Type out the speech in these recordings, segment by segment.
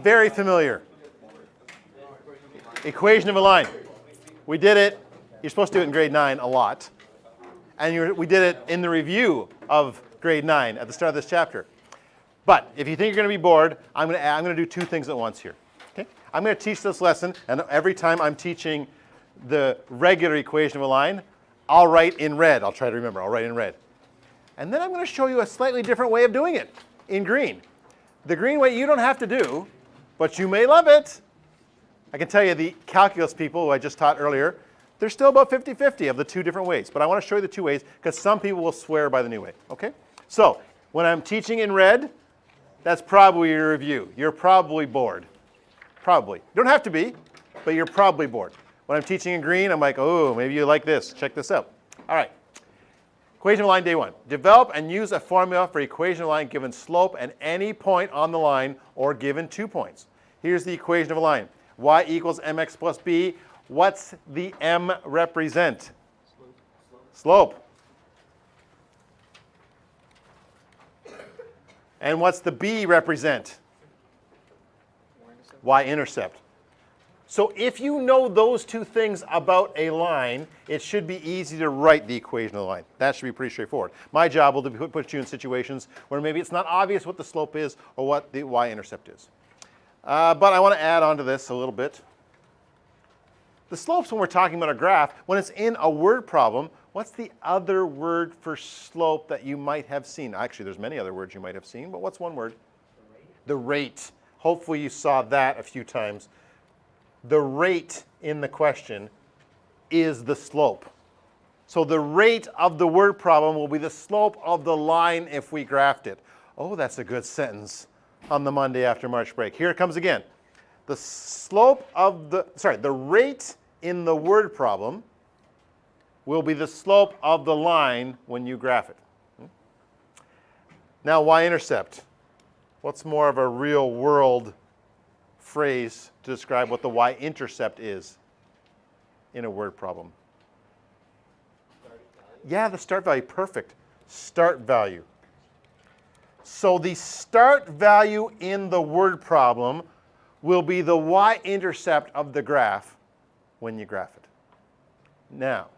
Very familiar. Equation of a line. We did it. You're supposed to do it in grade 9 a lot. And we did it in the review of grade 9 at the start of this chapter. But if you think you're going to be bored, I'm going to do two things at once here. Okay? I'm going to teach this lesson, and every time I'm teaching the regular equation of a line, I'll write in red. I'll try to remember. I'll write in red. And then I'm going to show you a slightly different way of doing it in green. The green way you don't have to do, but you may love it. I can tell you the calculus people who I just taught earlier, they're still about 50-50 of the two different ways. But I want to show you the two ways because some people will swear by the new way. Okay? So when I'm teaching in red, that's probably your review. You're probably bored. Probably. You don't have to be, but you're probably bored. When I'm teaching in green, I'm like, oh, maybe you like this. Check this out. All right. Equation of a line, day 1. Develop and use a formula for equation of a line given slope at any point on the line or given 2 points. Here's the equation of a line. Y equals mx plus b. What's the m represent? Slope. And what's the b represent? Y-intercept. So if you know those two things about a line, it should be easy to write the equation of the line. That should be pretty straightforward. My job will be to put you in situations where maybe it's not obvious what the slope is or what the y-intercept is. But I want to add on to this a little bit. The slopes, when we're talking about a graph, when it's in a word problem, what's the other word for slope that you might have seen? Actually, there's many other words you might have seen, but what's one word? The rate. Hopefully you saw that a few times. The rate in the question is the slope. So the rate of the word problem will be the slope of the line if we graphed it. Oh, that's a good sentence on the Monday after March break. Here it comes again. The slope of the rate in the word problem will be the slope of the line when you graph it. Now, y-intercept. What's more of a real world phrase to describe what the y-intercept is in a word problem? Yeah, the start value. Perfect. Start value. So the start value in the word problem will be the y-intercept of the graph when you graph it. Now,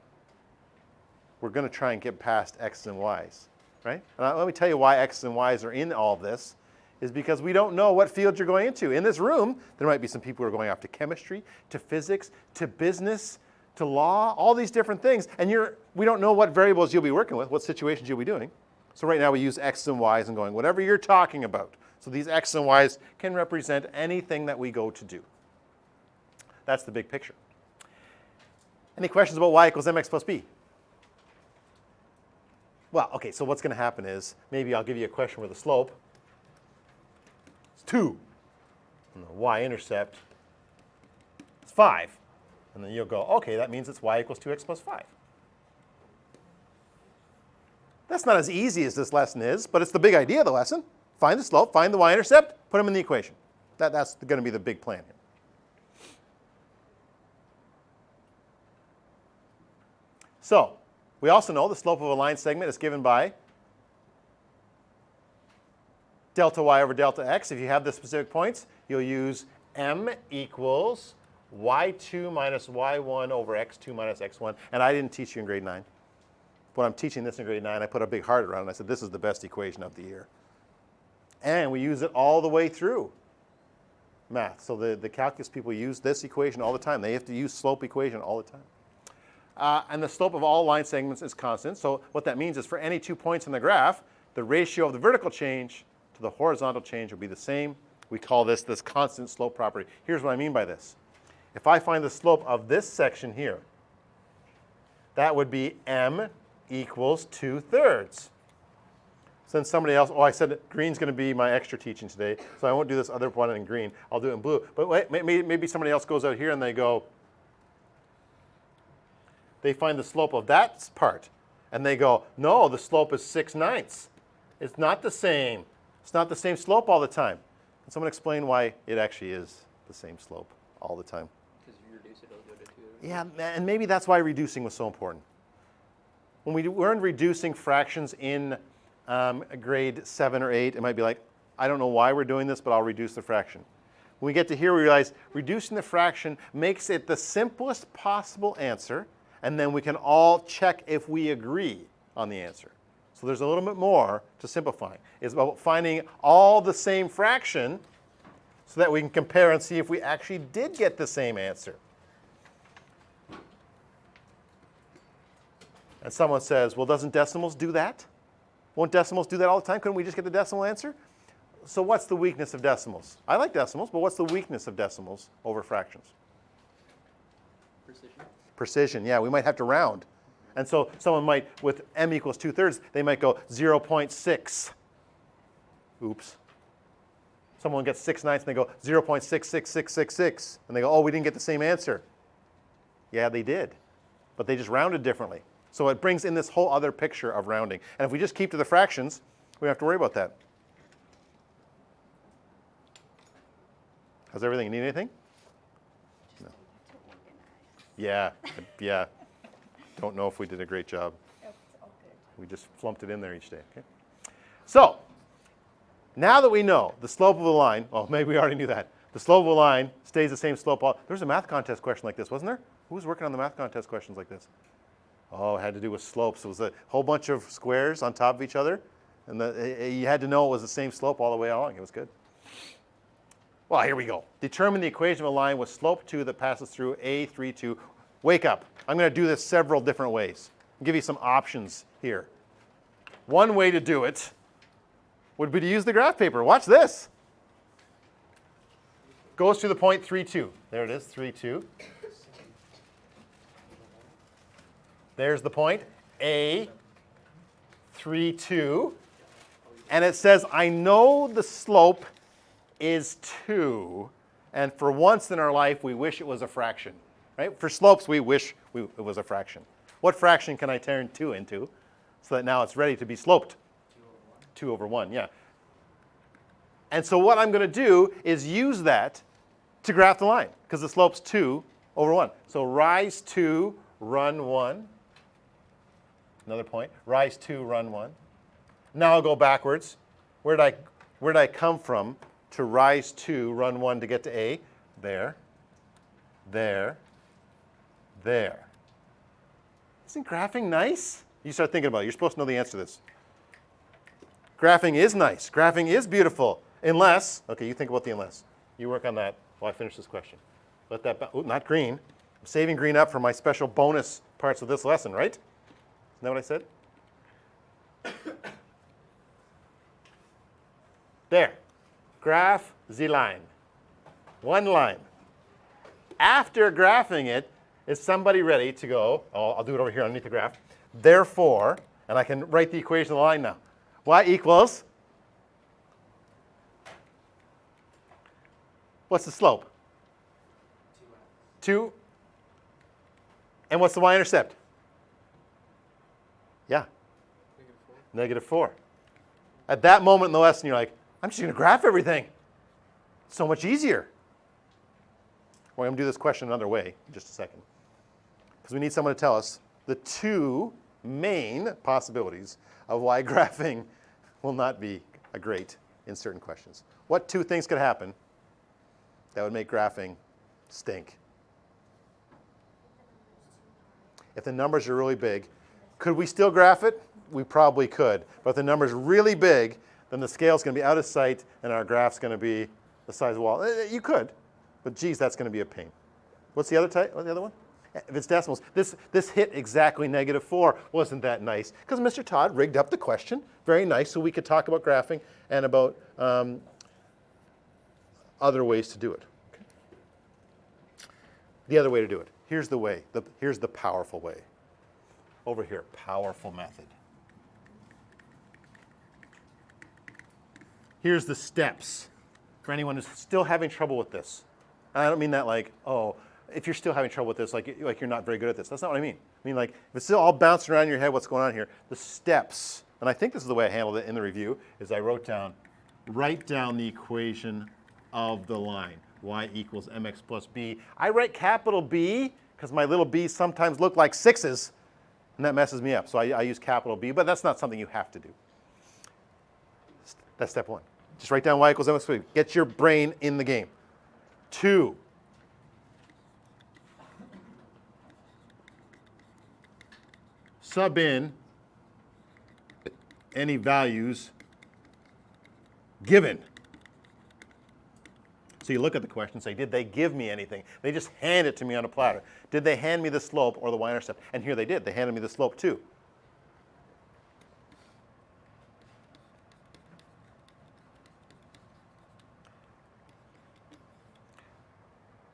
we're going to try and get past x's and y's, right? And let me tell you why x's and y's are in all this. Is because we don't know what field you're going into. In this room, there might be some people who are going off to chemistry, to physics, to business, to law, all these different things. And we don't know what variables you'll be working with, what situations you'll be doing. So right now we use x's and y's and going, whatever you're talking about. So these x's and y's can represent anything that we go to do. That's the big picture. Any questions about y equals mx plus b? Well, okay, so what's going to happen is maybe I'll give you a question with a slope. 2, and the y-intercept is 5. And then you'll go, okay, that means it's y equals 2x plus 5. That's not as easy as this lesson is, but it's the big idea of the lesson. Find the slope, find the y-intercept, put them in the equation. That's going to be the big plan here. So we also know the slope of a line segment is given by delta y over delta x. If you have the specific points, you'll use m equals y2 minus y1 over x2 minus x1. And I didn't teach you in grade 9. When I'm teaching this in grade 9, I put a big heart around it and I said, this is the best equation of the year. And we use it all the way through math. So the calculus people use this equation all the time. They have to use slope equation all the time. And the slope of all line segments is constant. So what that means is for any 2 points in the graph, the ratio of the vertical change to the horizontal change will be the same. We call this constant slope property. Here's what I mean by this. If I find the slope of this section here, that would be m equals 2/3. Since somebody else, I said green's going to be my extra teaching today, so I won't do this other one in green. I'll do it in blue. But wait, maybe somebody else goes out here and they find the slope of that part, and they go, no, the slope is 6/9. It's not the same. It's not the same slope all the time. Can someone explain why it actually is the same slope all the time? Because if you reduce it, it'll go to 2. Yeah, and maybe that's why reducing was so important. When we learned reducing fractions in grade 7 or 8, it might be like, I don't know why we're doing this, but I'll reduce the fraction. When we get to here, we realize reducing the fraction makes it the simplest possible answer, and then we can all check if we agree on the answer. So there's a little bit more to simplifying. It's about finding all the same fraction so that we can compare and see if we actually did get the same answer. And someone says, well, doesn't decimals do that? Won't decimals do that all the time? Couldn't we just get the decimal answer? So what's the weakness of decimals? I like decimals, but what's the weakness of decimals over fractions? Precision. Precision, yeah, we might have to round. And so someone might, with m equals 2/3, they might go 0.6. Oops. Someone gets 6/9 and they go 0.66666. And they go, oh, we didn't get the same answer. Yeah, they did. But they just rounded differently. So it brings in this whole other picture of rounding. And if we just keep to the fractions, we don't have to worry about that. How's everything? You need anything? No. Yeah, yeah. Don't know if we did a great job. We just flumped it in there each day. Okay. So, now that we know the slope of a line, well, maybe we already knew that. The slope of a line stays the same slope. There was a math contest question like this, wasn't there? Who was working on the math contest questions like this? Oh, it had to do with slopes. It was a whole bunch of squares on top of each other, and you had to know it was the same slope all the way along. It was good. Well, here we go. Determine the equation of a line with slope 2 that passes through A, 3, 2. Wake up. I'm going to do this several different ways. I'll give you some options here. One way to do it would be to use the graph paper. Watch this. Goes to the point 3, 2. There it is, 3, 2. There's the point, A, 3, 2. And it says, I know the slope is 2. And for once in our life, we wish it was a fraction. Right? For slopes, we wish it was a fraction. What fraction can I turn 2 into so that now it's ready to be sloped? 2/1, yeah. And so what I'm going to do is use that to graph the line, because the slope's 2/1. So rise 2, run 1. Another point. Rise 2, run 1. Now I'll go backwards. Where did I come from to rise 2, run 1 to get to A? There. There. There. Isn't graphing nice? You start thinking about it. You're supposed to know the answer to this. Graphing is nice. Graphing is beautiful. Unless, okay, you think about the unless. You work on that while I finish this question. Let that, oh, not green. I'm saving green up for my special bonus parts of this lesson, right? Isn't that what I said? There. Graph the line. One line. After graphing it, is somebody ready to go, oh, I'll do it over here underneath the graph. Therefore, and I can write the equation of the line now. Y equals, what's the slope? 2. And what's the y-intercept? Yeah. -4. At that moment in the lesson, you're like, I'm just going to graph everything. It's so much easier. Well, I'm going to do this question another way in just a second. Because we need someone to tell us the 2 main possibilities of why graphing will not be a great in certain questions. What 2 things could happen that would make graphing stink? If the numbers are really big, could we still graph it? We probably could. But if the number's really big, then the scale's going to be out of sight and our graph's going to be the size of the wall. You could, but geez, that's going to be a pain. What's the other type? What's the other one? If it's decimals, this hit exactly -4. Wasn't that nice? Because Mr. Todd rigged up the question. Very nice, so we could talk about graphing and about other ways to do it. Okay. The other way to do it. Here's the way. Here's the powerful way. Over here, powerful method. Here's the steps for anyone who's still having trouble with this. And I don't mean that like, oh, if you're still having trouble with this, like you're not very good at this. That's not what I mean. I mean, like, if it's still all bouncing around in your head, what's going on here? The steps, and I think this is the way I handled it in the review, is I wrote down, write down the equation of the line. Y equals mx plus b. I write capital B because my little b's sometimes look like 6s, and that messes me up. So I use capital B, but that's not something you have to do. That's step 1. Just write down y equals mx plus b. Get your brain in the game. 2. Sub in any values given. So you look at the question and say, did they give me anything? They just hand it to me on a platter. Did they hand me the slope or the y-intercept? And here they did. They handed me the slope too.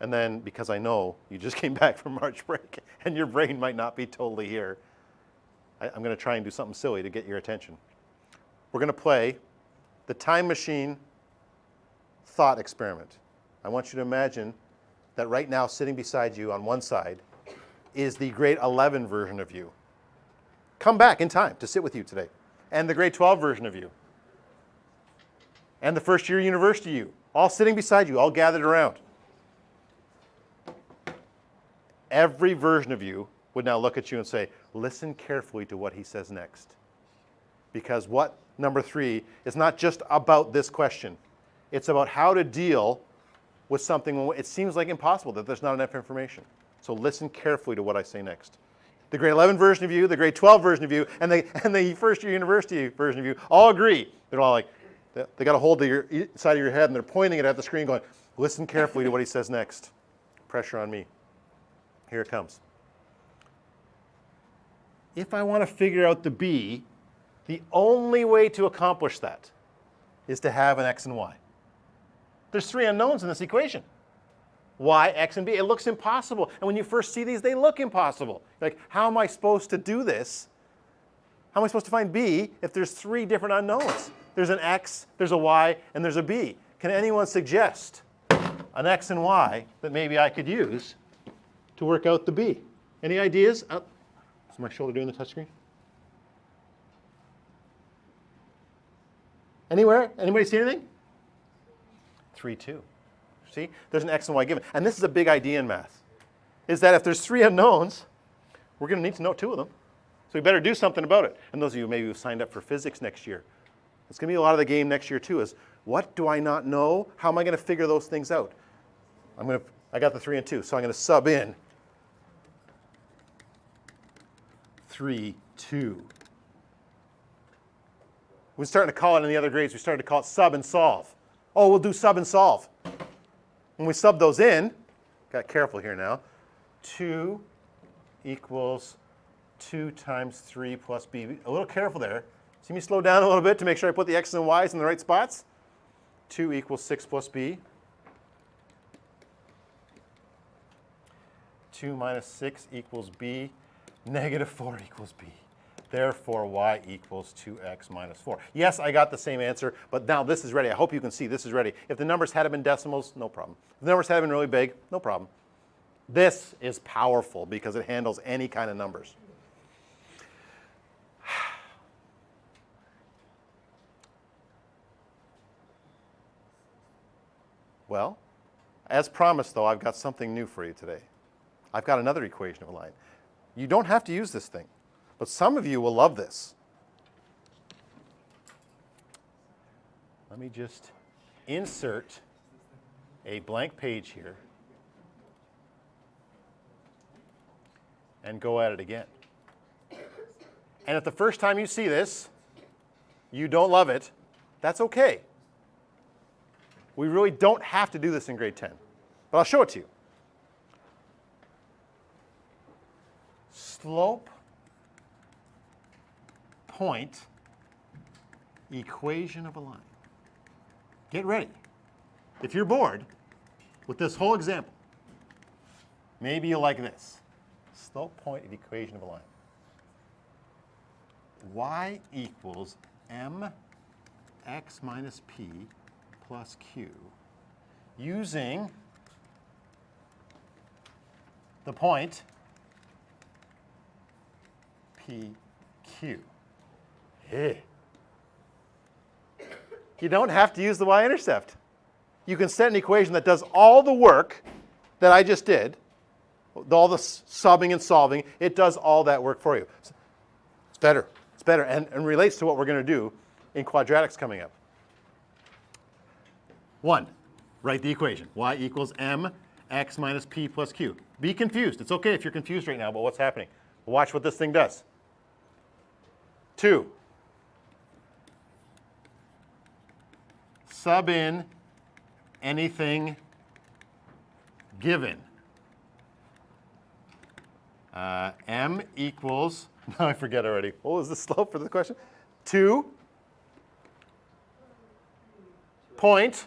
And then, because I know you just came back from March break and your brain might not be totally here, I'm going to try and do something silly to get your attention. We're going to play the time machine thought experiment. I want you to imagine that right now, sitting beside you on one side is the grade 11 version of you. Come back in time to sit with you today. And the grade 12 version of you. And the first year university you. All sitting beside you, all gathered around. Every version of you would now look at you and say, listen carefully to what he says next. Because what, number 3, is not just about this question. It's about how to deal with something when it seems like impossible, that there's not enough information. So listen carefully to what I say next. The grade 11 version of you, the grade 12 version of you, and the first year university version of you all agree. They're all like, they got a hold of your side of your head and they're pointing it at the screen going, listen carefully to what he says next. Pressure on me. Here it comes. If I want to figure out the b, the only way to accomplish that is to have an x and y. There's 3 unknowns in this equation. Y, x, and b. It looks impossible. And when you first see these, they look impossible. Like, how am I supposed to do this? How am I supposed to find b if there's 3 different unknowns? There's an x, there's a y, and there's a b. Can anyone suggest an x and y that maybe I could use to work out the b? Any ideas? Is my shoulder doing the touchscreen? Anywhere? Anybody see anything? 3, 2. See? There's an x and y given. And this is a big idea in math, is that if there's 3 unknowns, we're going to need to know 2 of them. So we better do something about it. And those of you maybe who've signed up for physics next year, it's going to be a lot of the game next year too, is what do I not know? How am I going to figure those things out? I got the 3 and 2, so I'm going to sub in 3, 2. We're starting to call it in the other grades, we started to call it sub and solve. Oh, we'll do sub and solve. When we sub those in, got careful here now, 2 equals 2 times 3 plus b. A little careful there. See me slow down a little bit to make sure I put the x's and y's in the right spots? 2 equals 6 plus b. 2 minus 6 equals b. Negative 4 equals b. Therefore, y equals 2x minus 4. Yes, I got the same answer, but now this is ready. I hope you can see this is ready. If the numbers had been decimals, no problem. If the numbers had been really big, no problem. This is powerful because it handles any kind of numbers. Well, as promised, though, I've got something new for you today. I've got another equation of a line. You don't have to use this thing, but some of you will love this. Let me just insert a blank page here and go at it again. And if the first time you see this, you don't love it, that's okay. We really don't have to do this in grade 10, but I'll show it to you. Slope point equation of a line. Get ready. If you're bored with this whole example, maybe you'll like this. Slope point of equation of a line. Y equals mx minus p plus q using the point PQ. You don't have to use the y-intercept. You can set an equation that does all the work that I just did, all the subbing and solving. It does all that work for you. It's better. It's better and relates to what we're going to do in quadratics coming up. 1. Write the equation. Y equals mx minus p plus q. Be confused. It's okay if you're confused right now about what's happening. Watch what this thing does. 2. Sub in anything given. M equals, now I forget already. What was the slope for the question? 2 point.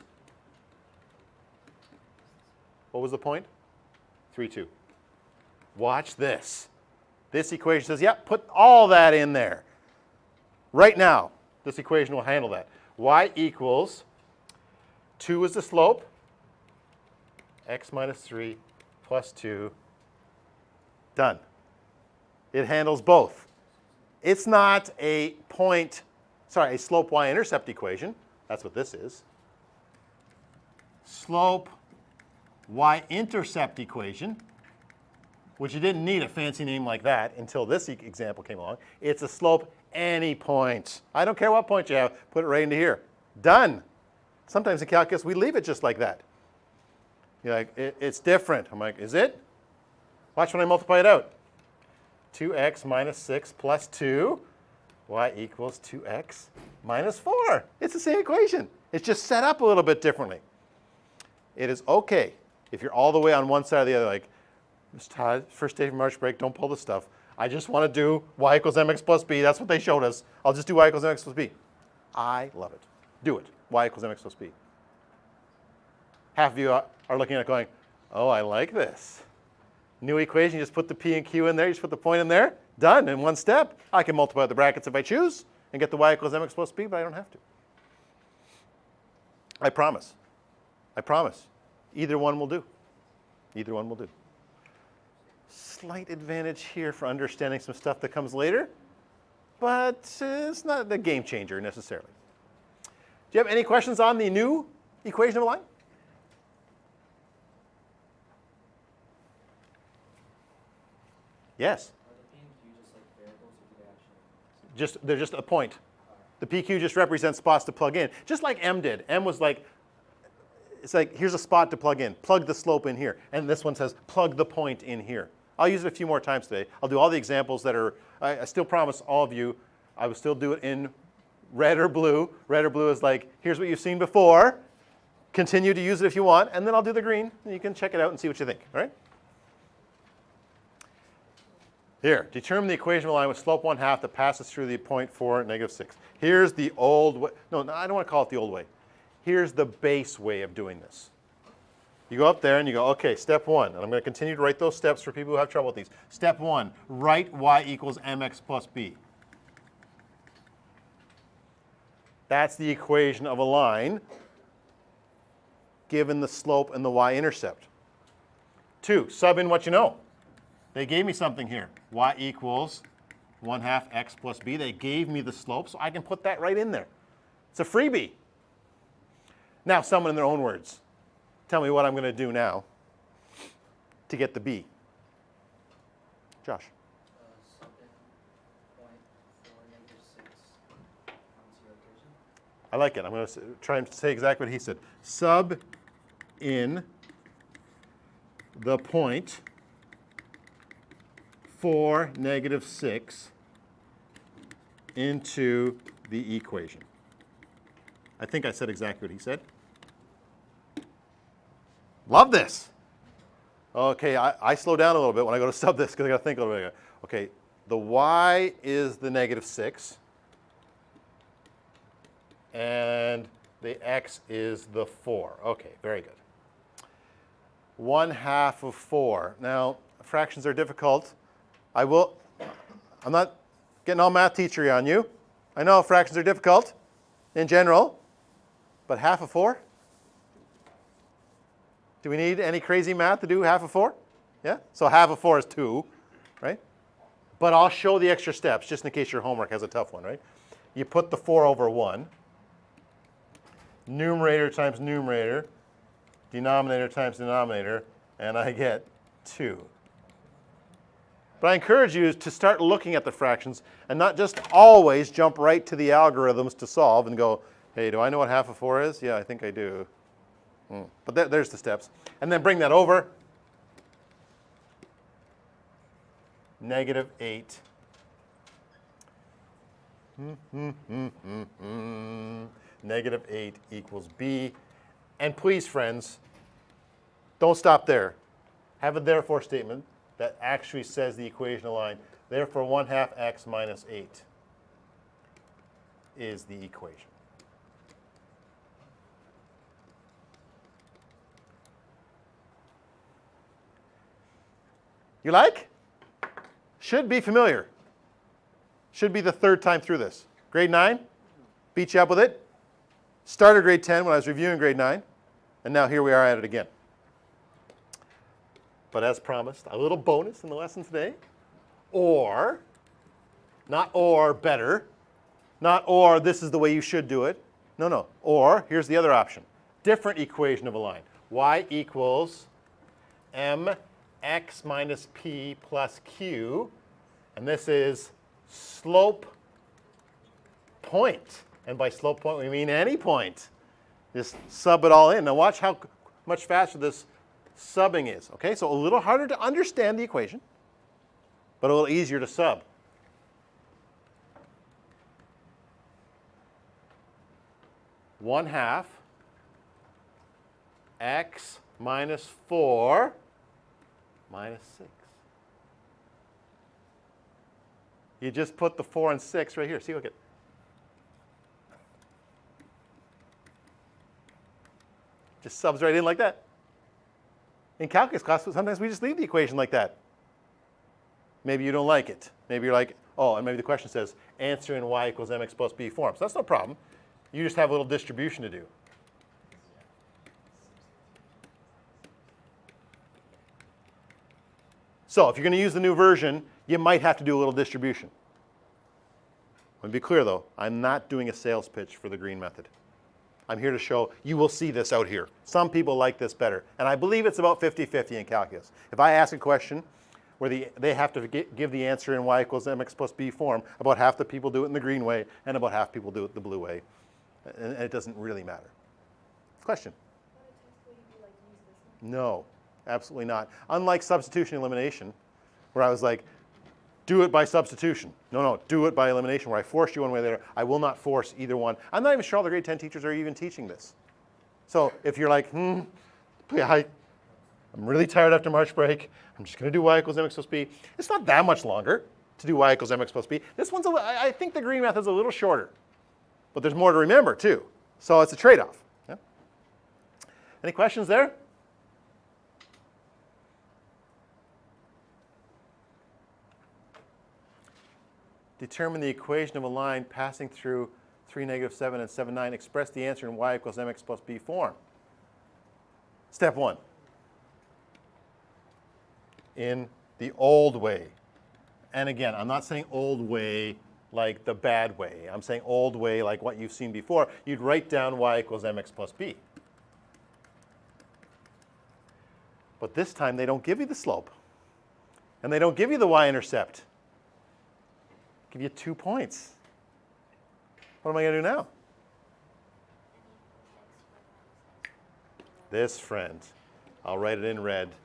What was the point? 3, 2. Watch this. This equation says, yep, put all that in there. Right now, this equation will handle that. Y equals 2 is the slope, x minus 3 plus 2. Done. It handles both. It's not a a slope y-intercept equation. That's what this is. Slope y-intercept equation, which you didn't need a fancy name like that until this example came along. It's a slope any point. I don't care what point you have, put it right into here. Done. Sometimes in calculus, we leave it just like that. You're like, it's different. I'm like, is it? Watch when I multiply it out. 2x minus 6 plus 2, y equals 2x minus 4. It's the same equation. It's just set up a little bit differently. It is okay if you're all the way on one side or the other, like, Mr. Todd, first day of March break, don't pull this stuff. I just want to do y equals mx plus b. That's what they showed us. I'll just do y equals mx plus b. I love it. Do it. Y equals mx plus b. Half of you are looking at it going, oh, I like this. New equation, you just put the p and q in there, you just put the point in there, done in one step. I can multiply the brackets if I choose and get the y equals mx plus b, but I don't have to. I promise. I promise. Either one will do. Either one will do. Slight advantage here for understanding some stuff that comes later, but it's not a game changer necessarily. Do you have any questions on the new equation of a line? Yes? Are the P and Q just like variables, or do they actually? They're just a point. The PQ just represents spots to plug in, just like M did. M was like, it's like, here's a spot to plug in. Plug the slope in here. And this one says, plug the point in here. I'll use it a few more times today. I'll do all the examples that are, I still promise all of you, I will still do it in red or blue. Red or blue is like, here's what you've seen before. Continue to use it if you want. And then I'll do the green. And you can check it out and see what you think, all right? Here, determine the equation of a line with slope 1/2 that passes through the point 4, -6. Here's the old way. No, I don't want to call it the old way. Here's the base way of doing this. You go up there and you go, okay, step 1. And I'm going to continue to write those steps for people who have trouble with these. Step 1, write y equals mx plus b. That's the equation of a line given the slope and the y-intercept. 2, sub in what you know. They gave me something here. Y equals 1/2 x plus b. They gave me the slope, so I can put that right in there. It's a freebie. Now, someone in their own words, tell me what I'm going to do now to get the b. Josh. Sub in point 4, -6 onto your equation. I like it. I'm going to try and say exactly what he said. Sub in the point 4, -6 into the equation. I think I said exactly what he said. Love this. Okay, I slow down a little bit when I go to sub this because I got to think a little bit. Okay, the y is the -6, and the x is the 4. Okay, very good. 1/2 of 4. Now, fractions are difficult. I'm not getting all math teachery on you. I know fractions are difficult in general, but 1/2 of 4? Do we need any crazy math to do 1/2 of 4? Yeah? So 1/2 of 4 is 2, right? But I'll show the extra steps just in case your homework has a tough one, right? You put the 4 over 1, numerator times numerator, denominator times denominator, and I get 2. But I encourage you to start looking at the fractions and not just always jump right to the algorithms to solve and go, hey, do I know what 1/2 of 4 is? Yeah, I think I do. But there's the steps. And then bring that over. -8. -8 equals b. And please, friends, don't stop there. Have a therefore statement that actually says the equation of line. Therefore, 1/2 x minus 8 is the equation. You like? Should be familiar. Should be the third time through this. Grade 9, beat you up with it. Started grade 10 when I was reviewing grade 9, and now here we are at it again. But as promised, a little bonus in the lesson today. Or, not or better, not or this is the way you should do it. No, no. Or, here's the other option. Different equation of a line. Y equals mx minus p plus q. And this is slope point. And by slope point, we mean any point. Just sub it all in. Now watch how much faster this subbing is. Okay, so a little harder to understand the equation, but a little easier to sub. One half x minus 4 minus 6. You just put the 4 and 6 right here. See, look at. Just subs right in like that. In calculus class, sometimes we just leave the equation like that. Maybe you don't like it. Maybe you're like, oh, and maybe the question says, answer in y equals mx plus b form. So that's no problem. You just have a little distribution to do. So if you're going to use the new version, you might have to do a little distribution. Let me be clear, though. I'm not doing a sales pitch for the green method. I'm here to show you will see this out here. Some people like this better. And I believe it's about 50-50 in calculus. If I ask a question where they have to give the answer in y equals mx plus b form, about half the people do it in the green way, and about half people do it the blue way. And it doesn't really matter. Question? No, absolutely not. Unlike substitution elimination, where I was like, do it by substitution. No, do it by elimination, where I forced you one way or the other. I will not force either one. I'm not even sure all the grade 10 teachers are even teaching this. So if you're like, I'm really tired after March break. I'm just going to do y equals mx plus b. It's not that much longer to do y equals mx plus b. This one's, I think the green method's a little shorter. But there's more to remember, too. So it's a trade-off. Yeah? Any questions there? Determine the equation of a line passing through 3, -7, and 7, 9. Express the answer in y equals mx plus b form. Step 1. In the old way. And again, I'm not saying old way like the bad way. I'm saying old way like what you've seen before. You'd write down y equals mx plus b. But this time they don't give you the slope. And they don't give you the y-intercept. Give you 2 points. What am I going to do now? This, friend, I'll write it in red.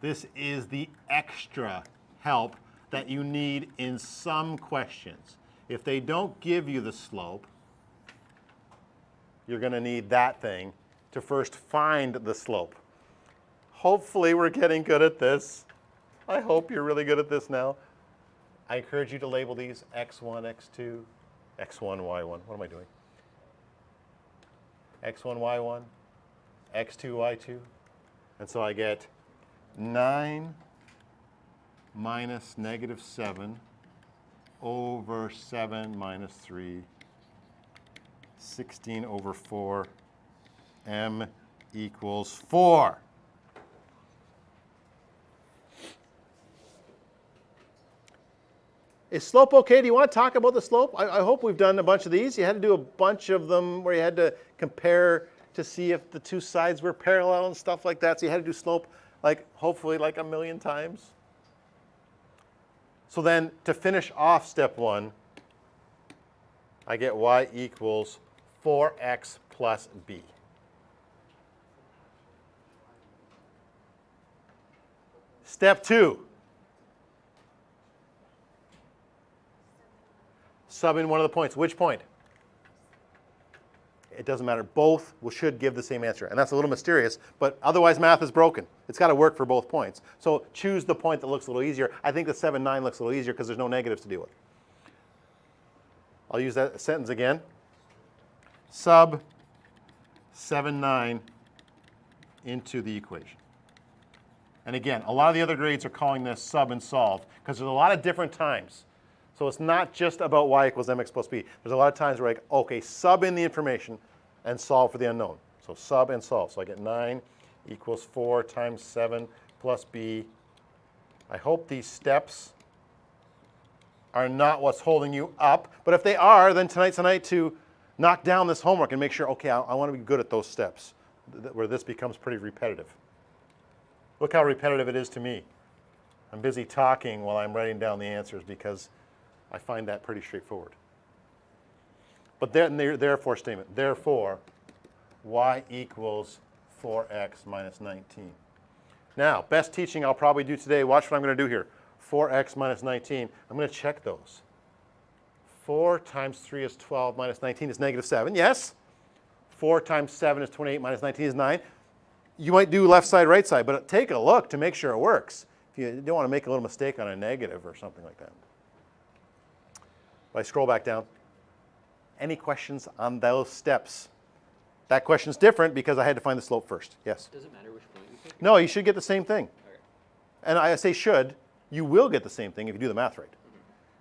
This is the extra help that you need in some questions. If they don't give you the slope, you're going to need that thing to first find the slope. Hopefully we're getting good at this. I hope you're really good at this now. I encourage you to label these x1, x2, x1, y1. What am I doing? x1, y1, x2, y2. And so I get 9 minus -7 over 7 minus 3, 16 over 4, m equals 4. Is slope okay? Do you want to talk about the slope? I hope we've done a bunch of these. You had to do a bunch of them where you had to compare to see if the two sides were parallel and stuff like that. So you had to do slope hopefully like 1,000,000 times. So then to finish off step 1, I get y equals 4x plus b. Step 2. Sub in one of the points. Which point? It doesn't matter. Both should give the same answer. And that's a little mysterious, but otherwise math is broken. It's got to work for both points. So choose the point that looks a little easier. I think the 7, 9 looks a little easier because there's no negatives to deal with. I'll use that sentence again. Sub 7, 9 into the equation. And again, a lot of the other grades are calling this sub and solve because there's a lot of different times. So it's not just about y equals mx plus b. There's a lot of times where like, okay, sub in the information and solve for the unknown. So sub and solve. So I get 9 equals 4 times 7 plus b. I hope these steps are not what's holding you up. But if they are, then tonight's the night to knock down this homework and make sure, okay, I want to be good at those steps where this becomes pretty repetitive. Look how repetitive it is to me. I'm busy talking while I'm writing down the answers because I find that pretty straightforward. But then therefore statement, therefore, y equals 4x minus 19. Now, best teaching I'll probably do today, watch what I'm going to do here. 4x minus 19, I'm going to check those. 4 times 3 is 12 minus 19 is negative 7, yes. 4 times 7 is 28 minus 19 is 9. You might do left side, right side, but take a look to make sure it works. If you don't want to make a little mistake on a negative or something like that. If I scroll back down, any questions on those steps? That question's different because I had to find the slope first. Yes? Does it matter which point you pick? No, you should get the same thing. Okay. And I say should, you will get the same thing if you do the math right.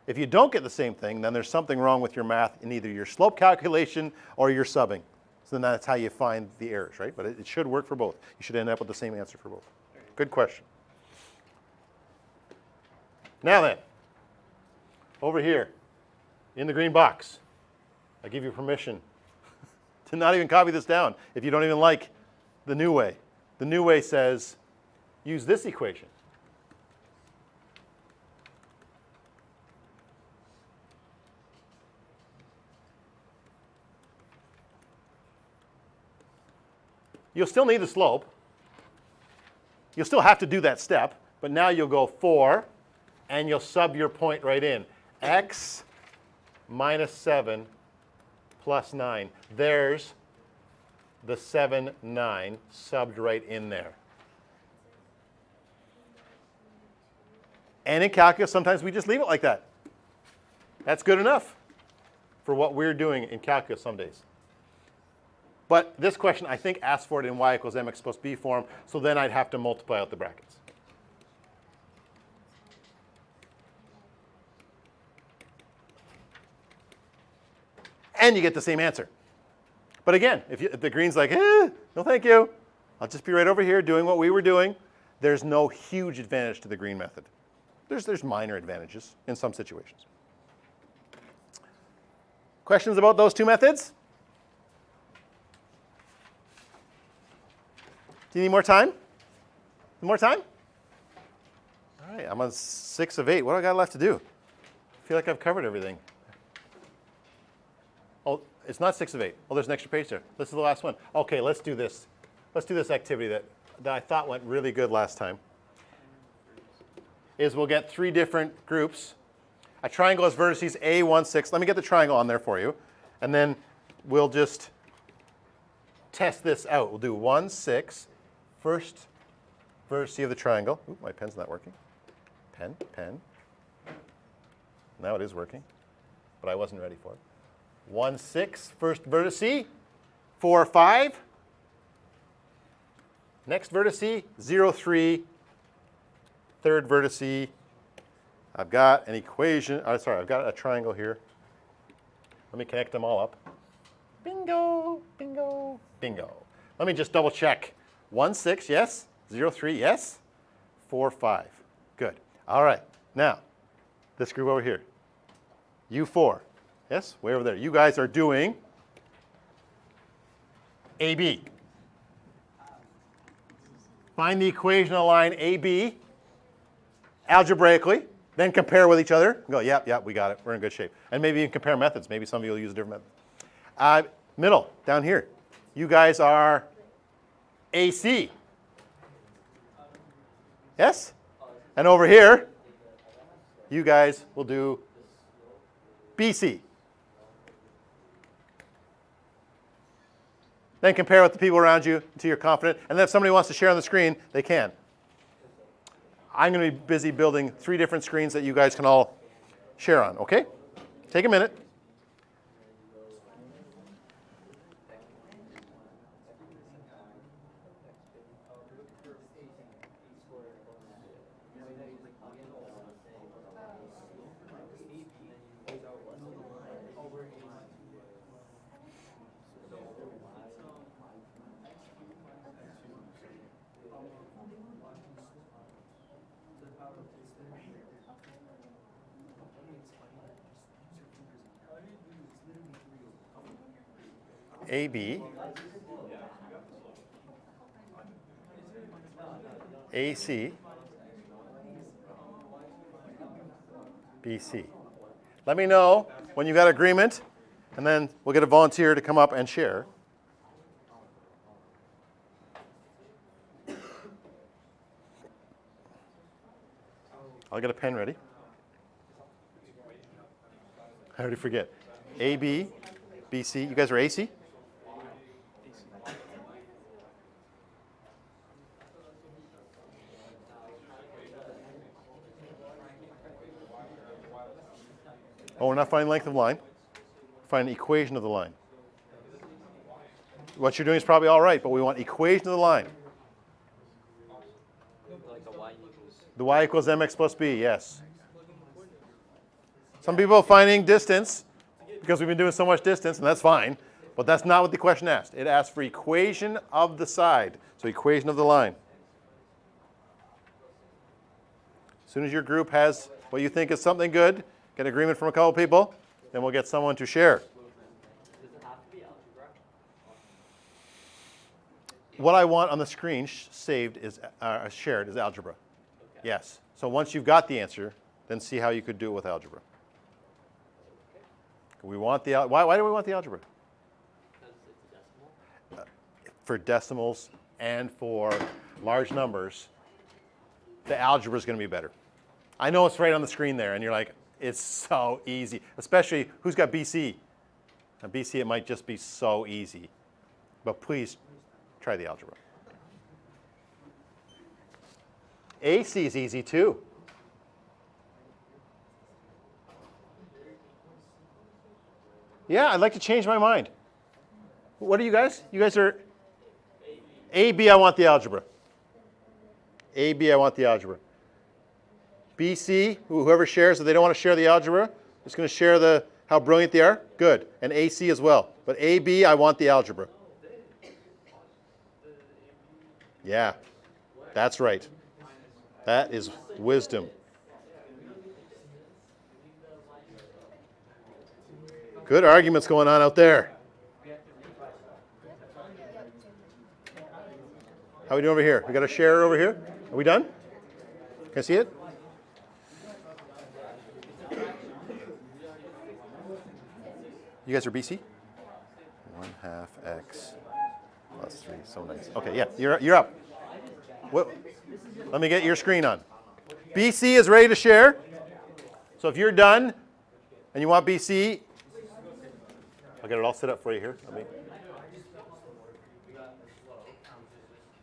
If you don't get the same thing, then there's something wrong with your math in either your slope calculation or your subbing. So then that's how you find the errors, right? But it should work for both. You should end up with the same answer for both. Good question. Now then, over here in the green box, I give you permission to not even copy this down if you don't even like the new way. The new way says use this equation. You'll still need the slope. You'll still have to do that step, but now you'll go 4, and you'll sub your point right in. X minus 7 plus 9. There's the 7, 9 subbed right in there. And in calculus, sometimes we just leave it like that. That's good enough for what we're doing in calculus some days. But this question, I think, asks for it in y equals mx plus b form, so then I'd have to multiply out the brackets. And you get the same answer. But again, if the green's like, no thank you, I'll just be right over here doing what we were doing, there's no huge advantage to the green method. There's minor advantages in some situations. Questions about those two methods? Do you need more time? More time? All right, I'm on 6 of 8. What do I got left to do? I feel like I've covered everything. Oh, it's not 6 of 8. Oh, there's an extra page there. This is the last one. Okay, let's do this. Let's do this activity that I thought went really good last time. Is we'll get 3 different groups. A triangle has vertices A, 1, 6. Let me get the triangle on there for you. And then we'll just test this out. We'll do 1, 6. First vertice of the triangle. Ooh, my pen's not working. Pen. Now it is working, but I wasn't ready for it. 1, 6, first vertice. 4, 5. Next vertice, 0, 3. Third vertice. I've got an equation. I've got a triangle here. Let me connect them all up. Bingo, bingo, bingo. Let me just double check. 1, 6, yes. 0, 3, yes. 4, 5. Good. All right. Now, this group over here. U4. Yes, way over there. You guys are doing AB. Find the equation of line AB algebraically, then compare with each other. Go, yep, we got it. We're in good shape. And maybe even compare methods. Maybe some of you will use a different method. Middle, down here. You guys are AC. Yes? And over here, you guys will do BC. Then compare with the people around you until you're confident. And then if somebody wants to share on the screen, they can. I'm going to be busy building 3 different screens that you guys can all share on, okay? Take a minute. AB, AC, BC. Let me know when you've got agreement, and then we'll get a volunteer to come up and share. I'll get a pen ready. I already forget. AB, BC. You guys are AC? Oh, we're not finding length of line. We're finding equation of the line. What you're doing is probably all right, but we want equation of the line. The y equals mx plus b, yes. Some people are finding distance because we've been doing so much distance, and that's fine. But that's not what the question asked. It asked for equation of the side, so equation of the line. As soon as your group has what you think is something good, get agreement from a couple people, then we'll get someone to share. Does it have to be algebra? What I want on the screen saved is shared is algebra. Okay. Yes. So once you've got the answer, then see how you could do it with algebra. We want the why do we want the algebra? Because it's a decimal. For decimals and for large numbers, the algebra is going to be better. I know it's right on the screen there, and you're like, it's so easy. Especially, who's got BC? Now, BC, it might just be so easy. But please, try the algebra. AC is easy, too. Yeah, I'd like to change my mind. What are you guys? You guys are AB, I want the algebra. AB, I want the algebra. BC, whoever shares, if they don't want to share the algebra, just going to share how brilliant they are. Good. And AC as well. But AB, I want the algebra. Yeah, that's right. That is wisdom. Good arguments going on out there. How are we doing over here? We got a share over here? Are we done? Can I see it? You guys are BC? 1/2 x plus 3. So nice. Okay, yeah, you're up. What, let me get your screen on. BC is ready to share. So if you're done and you want BC, I'll get it all set up for you here.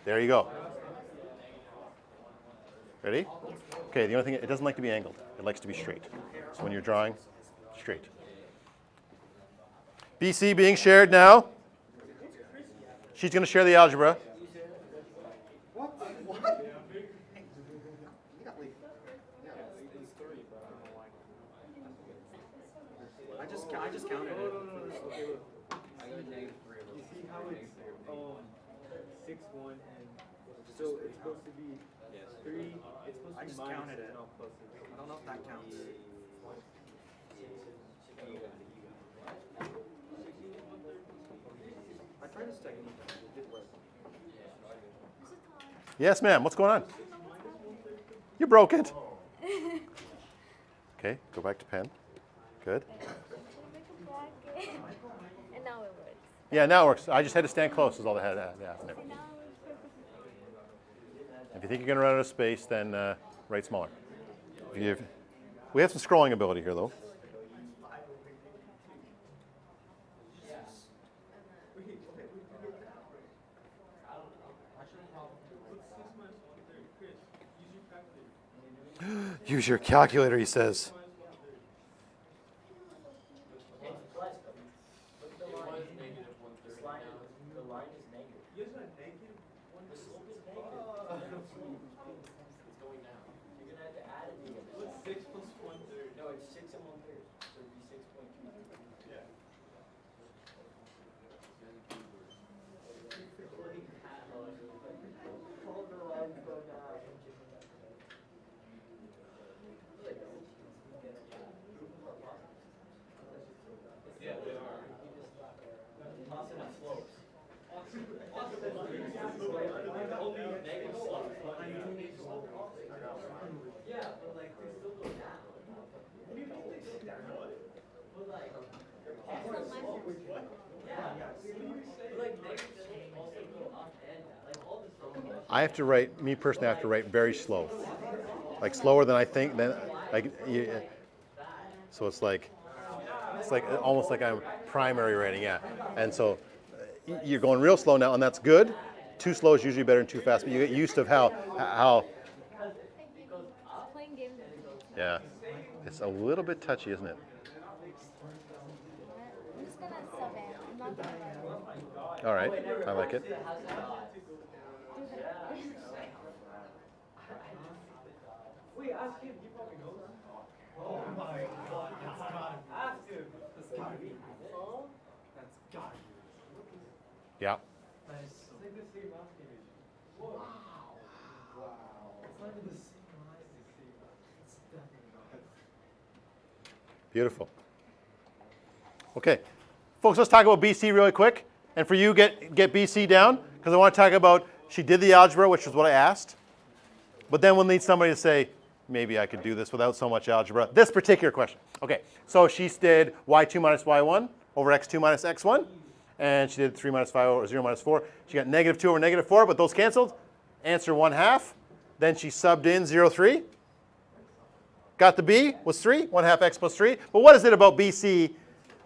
There you go. Ready? Okay, the only thing, it doesn't like to be angled. It likes to be straight. So when you're drawing, straight. BC being shared now. She's going to share the algebra. I just counted it. I got -3. You see how it's 6, 1, and so it's supposed to be 3. It's supposed to be I just counted it. I don't know if that counts. I tried this technique. It did work. Yes, ma'am. What's going on? You broke it. Okay, go back to pen. Good. And now it works. Yeah, now it works. I just had to stand close is all that had to happen there. If you think you're going to run out of space, then write smaller. We have some scrolling ability here, though. Use your calculator, he says. I have to write, me personally, I have to write very slow. Like slower than I think, then, like, so it's like almost like I'm primary writing, yeah. And so you're going real slow now, and that's good. Too slow is usually better than too fast, but you get used to how. Yeah, it's a little bit touchy, isn't it? I'm just gonna sub in. I'm not gonna write. All right, I like it. Wait, ask him. He probably knows. Oh my God, that's gotta be. Ask him. That's gotta be. That's gotta be. Yeah. Nice. It's like the same mouse image. Wow. Wow. It's not even the same eyes as the same mouse. It's definitely not. Beautiful. Okay, folks, let's talk about BC really quick. And for you, get BC down, because I want to talk about, she did the algebra, which is what I asked. But then we'll need somebody to say, maybe I could do this without so much algebra. This particular question. Okay, so she did y2 minus y1 over x2 minus x1. And she did 3 minus 5 over 0 minus 4. She got negative 2 over negative 4, but those canceled. Answer 1/2. Then she subbed in 0, 3. Got the b, was 3, 1/2 x plus 3. But what is it about BC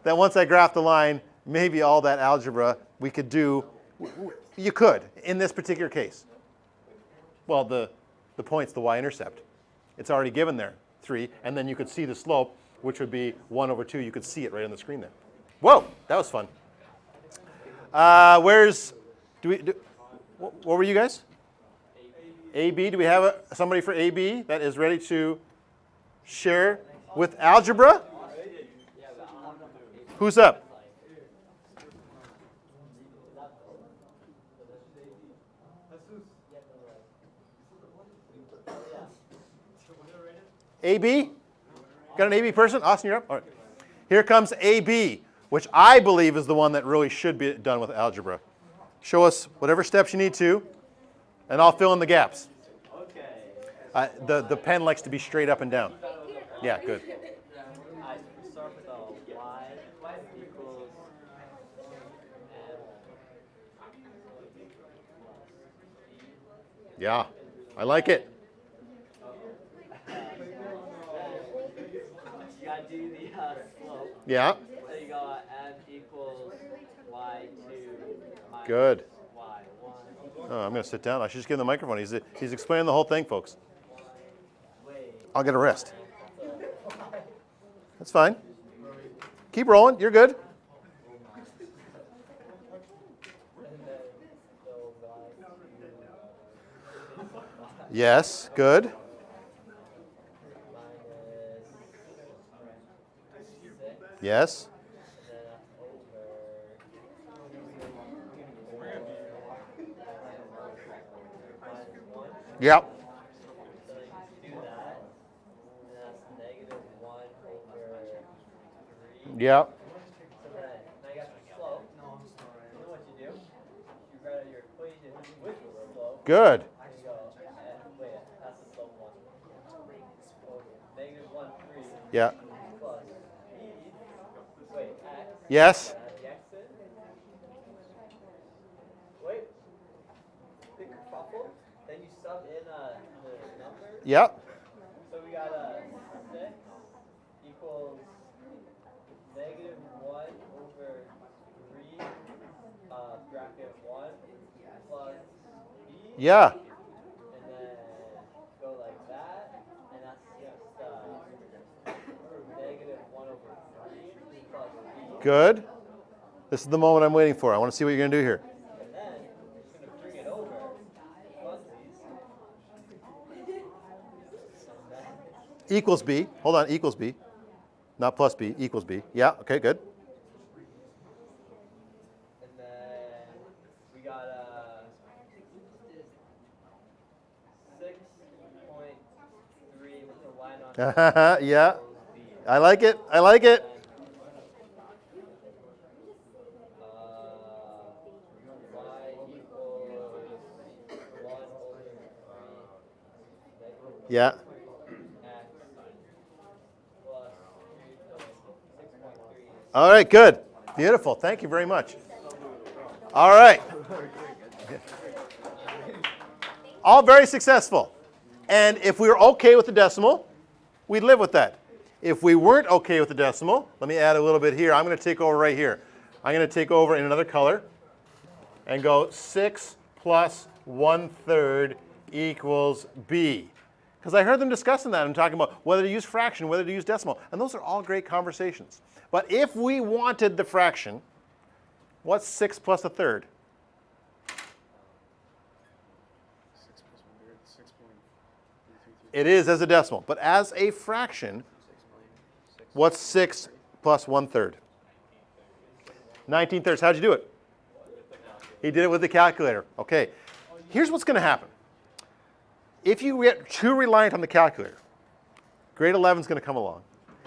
that once I graph the line, maybe all that algebra we could do, you could, in this particular case? Well, the point's the y-intercept. It's already given there, 3, and then you could see the slope, which would be 1 over 2. You could see it right on the screen there. Whoa, that was fun. What were you guys? AB. Do we have somebody for AB that is ready to share with algebra? Who's up? AB? Got an AB person? Austin, you're up? All right. Here comes AB, which I believe is the one that really should be done with algebra. Show us whatever steps you need to, and I'll fill in the gaps. Okay. The pen likes to be straight up and down. Yeah, good. I start with a y equals Yeah, I like it. you gotta do the slope. Yeah, So you go m equals y2 minus good. y1. Oh, I'm going to sit down. I should just give him the microphone. He's explaining the whole thing, folks. Wait. I'll get a rest. That's fine. Keep rolling. You're good. Yes, good. Yes. Yep. So you do that, and that's negative 1 over 3. Yep. So then, now you got the slope. You know what you do? You write out your equation with the slope. Good. And you go, and wait, that's the slope 1. So negative 1, 3. Yeah. Plus b, wait, x. Yes. Add the x in. then you sub in the number. Yep. So we got 6 equals negative 1 over 3 bracket 1 plus b. Yeah. And then go like that. And that's just negative 1 over 3 plus b. Good. This is the moment I'm waiting for. I want to see what you're going to do here. And then I'm just going to bring it over funsies. Equals b. Hold on, equals b. Not plus b, equals b. Yeah, okay, good. And then we got 6.3 with the line on top. Yeah, equals b. I like it. I like it. Y equals 1 over 3 Yeah. x plus 6.3. All right, good. Beautiful. Thank you very much. All right. All very successful. And if we were okay with the decimal, we'd live with that. If we weren't okay with the decimal, let me add a little bit here. I'm going to take over right here. I'm going to take over in another color and go 6 plus 1/3 equals b. Because I heard them discussing that and talking about whether to use fraction, whether to use decimal. And those are all great conversations. But if we wanted the fraction, what's 6 plus 1/3? 6 plus 1/3, 6.333. It is as a decimal. But as a fraction, what's 6 plus 1/3? 19/3. How'd you do it? He did it with the calculator. Okay. Here's what's going to happen. If you get too reliant on the calculator, grade 11 is going to come along,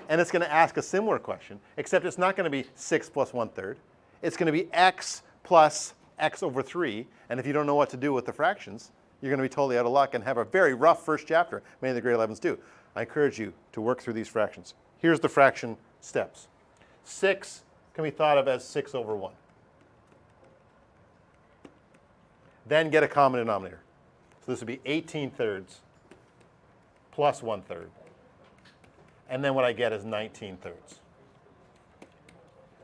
and it's going to ask a similar question, except it's not going to be 6 plus 1/3. It's going to be x plus x over 3. And if you don't know what to do with the fractions, you're going to be totally out of luck and have a very rough first chapter. Many of the grade 11s do. I encourage you to work through these fractions. Here's the fraction steps. 6 can be thought of as 6 over 1. Then get a common denominator. So this would be 18/3 plus 1/3. And then what I get is 19/3.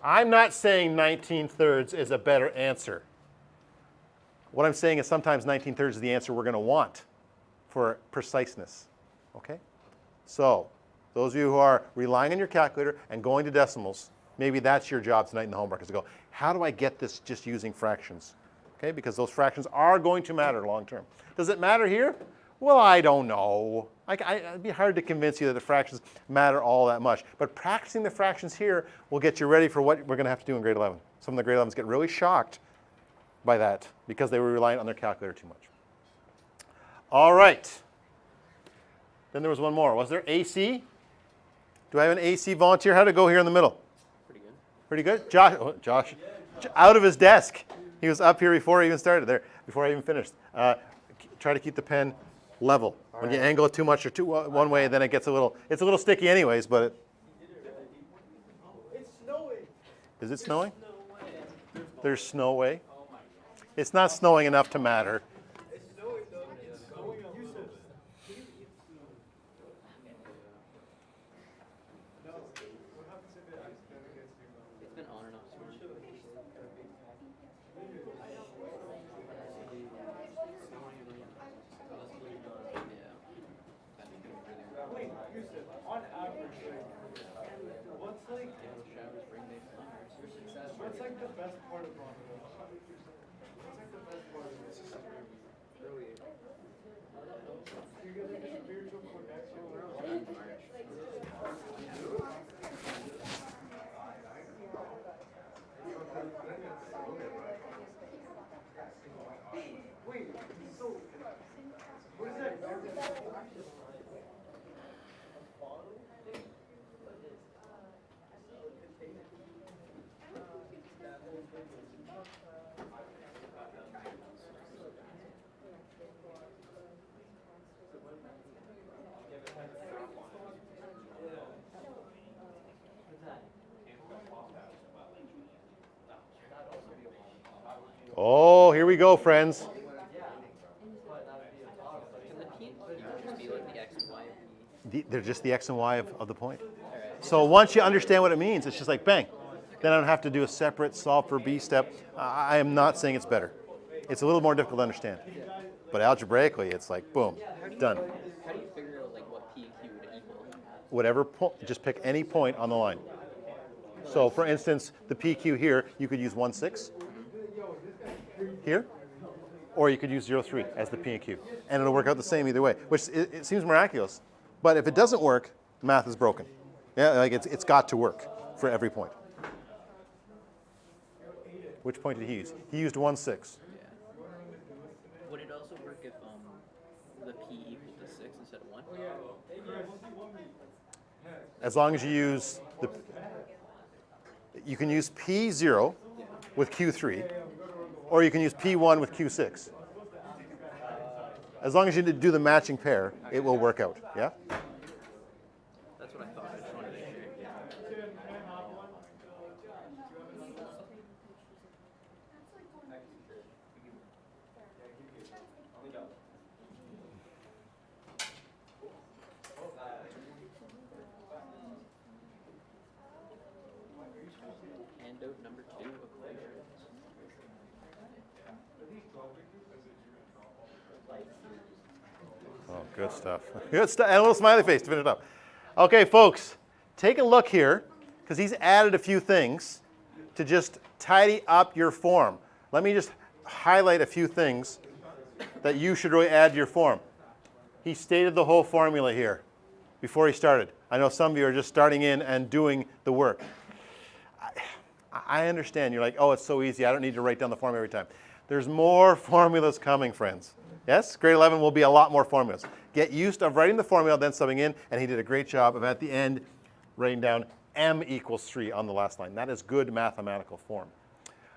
I'm not saying 19/3 is a better answer. What I'm saying is sometimes 19/3 is the answer we're going to want for preciseness. Okay? So those of you who are relying on your calculator and going to decimals, maybe that's your job tonight in the homework, is to go, how do I get this just using fractions? Okay, because those fractions are going to matter long term. Does it matter here? Well, I don't know. It'd be hard to convince you that the fractions matter all that much. But practicing the fractions here will get you ready for what we're going to have to do in grade 11. Some of the grade 11s get really shocked by that because they were relying on their calculator too much. All right. Then there was one more. Was there AC? Do I have an AC volunteer? How to go here in the middle? Pretty good. Pretty good? Josh, out of his desk. He was up here before I even started there, before I even finished. Try to keep the pen level. When you angle it too much or one way, then it gets it's a little sticky anyways, but It's snowing. is it snowing? There's snow way. It's not snowing enough to matter. It's snowing though. It's snowing on Yusuf. No. What happens if it accidentally gets too low? It's been on and off storm. Wait, Yusuf, on average, what's like what's like the best part of Ramadan? What's like the best part of this? Early April. You get like a spiritual connection. Wait, so what is that? Oh, here we go, friends. They're just the x and y of the point. So once you understand what it means, it's just like bang. Then I don't have to do a separate solve for b step. I am not saying it's better. It's a little more difficult to understand. But algebraically, it's like boom, done. How do you figure out like what P and Q would equal? Whatever point, just pick any point on the line. So for instance, the PQ here, you could use 1,6 here, or you could use 0,3 as the P and Q. And it'll work out the same either way, which it seems miraculous. But if it doesn't work, math is broken. Yeah, like it's got to work for every point. Which point did he use? He used 1,6. Would it also work if the P equal to 6 instead of 1? As long as you use you can use P0 with Q3, or you can use P1 with Q6. As long as you do the matching pair, it will work out, yeah? That's what I thought. I just wanted to make sure. Handout number 2 equations. Oh, good stuff. Good stuff. And a little smiley face to finish it up. Okay, folks, take a look here, because he's added a few things to just tidy up your form. Let me just highlight a few things that you should really add to your form. He stated the whole formula here before he started. I know some of you are just starting in and doing the work. I understand. You're like, oh, it's so easy. I don't need to write down the formula every time. There's more formulas coming, friends. Yes, grade 11 will be a lot more formulas. Get used to writing the formula, then subbing in, and he did a great job of at the end writing down m equals 3 on the last line. That is good mathematical form.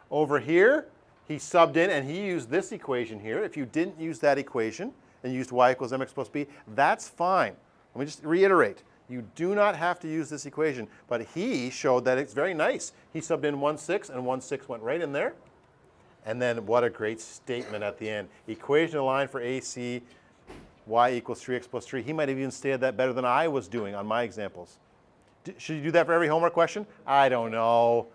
Over here, he subbed in and he used this equation here. If you didn't use that equation and used y equals mx plus b, that's fine. Let me just reiterate. You do not have to use this equation, but he showed that it's very nice. He subbed in 1,6 and 1,6 went right in there. And then what a great statement at the end. Equation of line for AC, y equals 3x plus 3. He might have even stated that better than I was doing on my examples. Should you do that for every homework question? I don't know.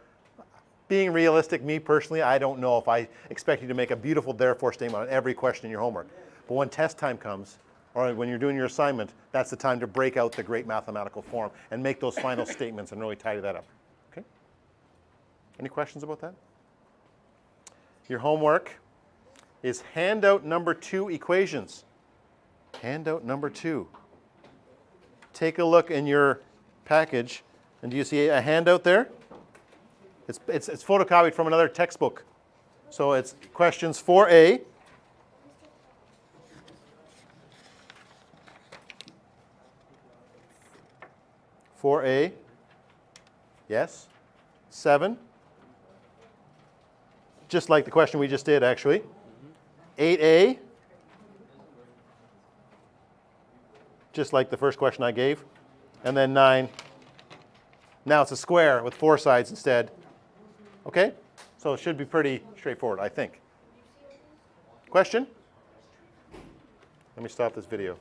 Being realistic, me personally, I don't know if I expect you to make a beautiful therefore statement on every question in your homework. But when test time comes, or when you're doing your assignment, that's the time to break out the great mathematical form and make those final statements and really tidy that up. Okay? Any questions about that? Your homework is handout number 2 equations. Handout number 2. Take a look in your package, and do you see a handout there? It's photocopied from another textbook. So it's questions 4A. Yes. 7. Just like the question we just did, actually. 8A. Just like the first question I gave. And then 9. Now it's a square with 4 sides instead. Okay? So it should be pretty straightforward, I think. Question? Let me stop this video.